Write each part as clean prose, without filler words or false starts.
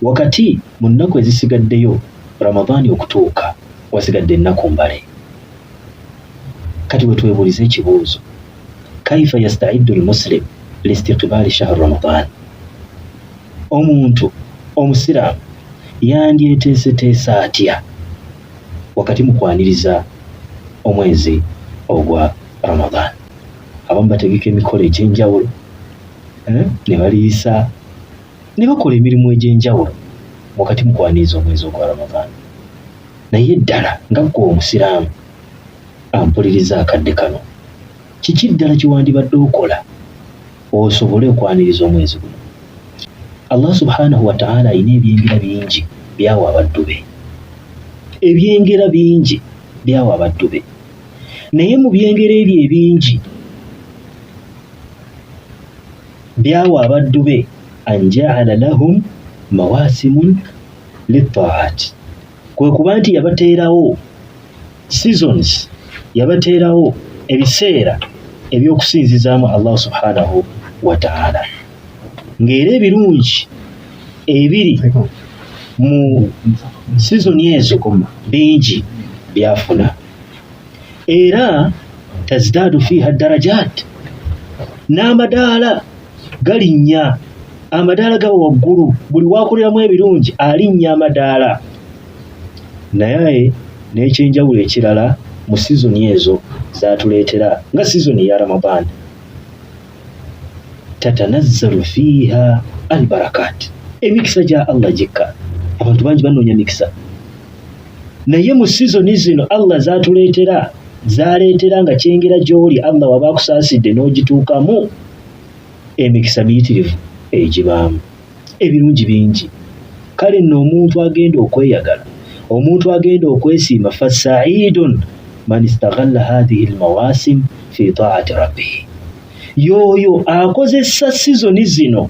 wakati mu nnaku ezisigaddeyo Ramadaani okutuuka wasigadde ennaku mbale. Kati wetwebuulize ekibuuzo, kaifa yastaiddu almuslim liistiqbaali shahri Ramadaan? Omuntu omusiraamu yandyeteeseteesa atya wakati mu kwaniriza omwezi ogwa Ramadaan? Abamu bategeka emikolo egy'enjawulo, ne baliisa ne bakola emirimu egy'enjawulo wakati mu kwaniriza omwezi ogwa Ramadaan. Naye ddala nga ggwe omusiraamu ampuliriza akadde kano, kiki ddala kiwandibadde okola osobole okwaniriza omwezi guno? Allah subhanahu wa ta'ala alina ebyengera bingi byawa abaddu be, ebyengera bingi byawa abaddu be. Naye mu byengera ebyo ebingi byawa abaddu be, an ja'ala lahum mawasimun lit-ta'at, kwe kuba nti yabateerawo seasons, yabateerawo ebiseera eby'okusinzizaamu Allah subhanahu wa ta'ala, ng'era ebirungi ebiri mu sizoni ezo bingi byafuna. Era tazdaadu fiiha darajat, n'amadaala galinnya, amadaala gaba waggulu, buli wakoleramu ebirungi alinnya amadaala. Naye n'ekyenjawulo ekirala mu sizoni ezo zaatuleetera nga sizoni ya Ramadan, tatanazzalu fiiha albarakat, emikisa gya Allah gikka. Abantu bangi banoonya mikisa, naye mu sizoni zino Allah zaaleetera nga kyengera gy'oli Allah waba akusaasidde n'ogituukamu, emikisa miyitirivu egibaamu, ebirungi bingi. Kale nno omuntu agenda okweyagala, omuntu agenda okwesiima, fasaidun man istaghalla hadhihi almawasim fi ta'ati rabbih, y'oyo akozesa sizoni zino,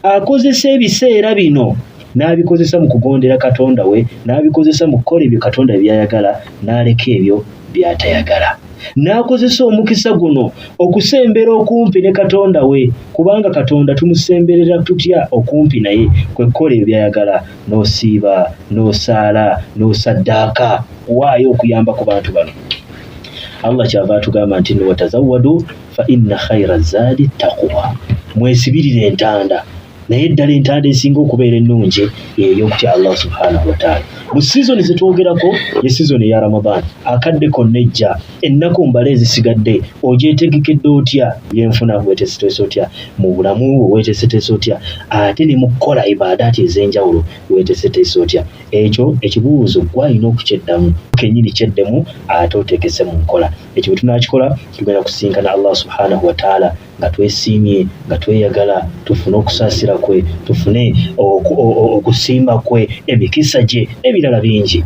akozesa ebiseera bino n'abikozesa mu kugondera Katonda we, n'abikozesa mu kukola ebyo Katonda by'ayagala, n'aleka ebyo by'atayagala. N'akozesa omukisa guno okusembera okumpi ne Katonda we, kubanga Katonda tumusemberera tutya okumpi naye, kwe kukola ebyo by'ayagala, n'osiiba, n'osaala, n'osaddaaka, waayo okuyamba ku bantu bano. Allah kyava atugamba nti watazawwadu fa inna khayra zaadi taqwa, mwesibirire entanda, naye ddala entanda esinga okubeera ennungi ey'okutya Allah subhanahu wa ta'ala. Mu sizoni zetwogerako ye sizoni ya Ramadan, akadde konna ejja, ennaku mbale ezisigadde, ogyetegekedde otya? Yenfuna weeteeseteese otya? Mu bulamu bwo weeteeseteese otya? Ate ne mu kukola ibaadaati ez'enjawulo weeteeseteese otya? Ekyo ekibuuzo gw'alina okukyeddamu kennyini kyeddemu, ate oteekese mu nkola. Ekyo bwe tunaakikola tugenda kusinkana Allah subhanahu wa ta'ala nga twesiimye, nga tweyagala, tufune okusaasira kwe, tufune okusiima kwe, emikisa gye, ebirala bingi.